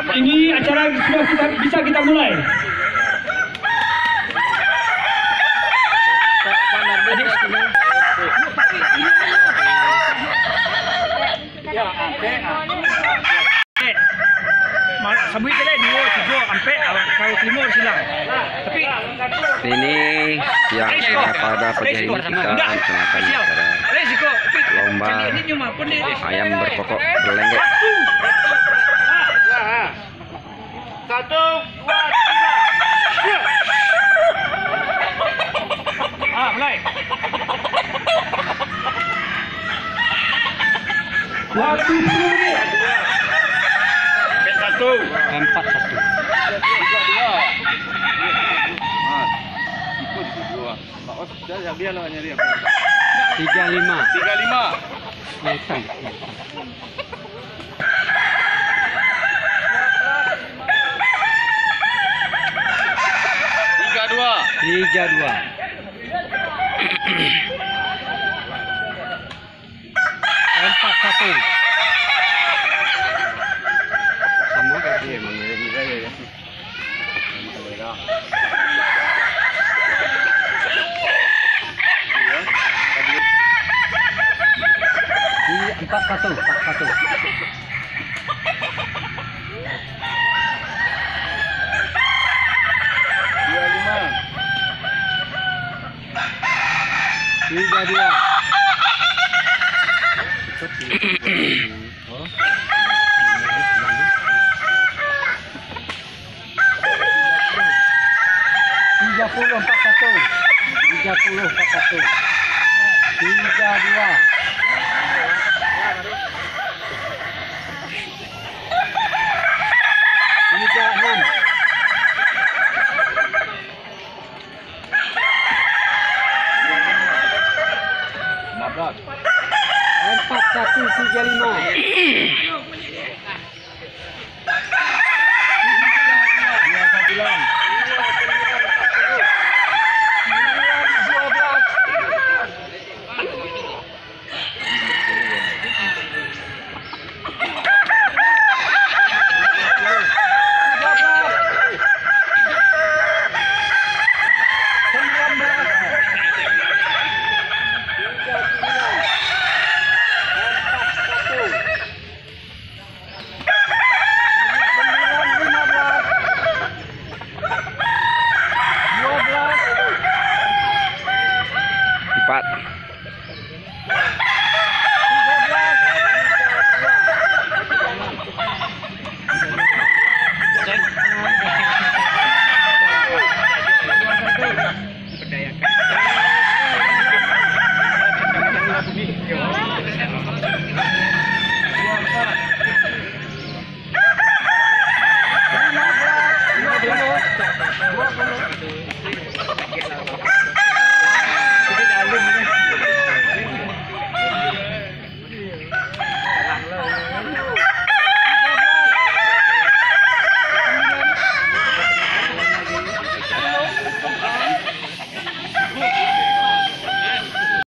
Ini acara sudah bisa kita mulai. Sabui tadi 2 sampai kalau 5 silang. Tapi Ini yang pada pagi hari ini kita laksanakan acara lomba ayam berkokok berlenggak. 1, 2, 3. mulai. 1 menit. 4-1. Biar lah nyari 35. 35. Tiga dua. 4-1. Sama kayak dia mengira-ngira ya. Ini 4-1. 3-2. Empat.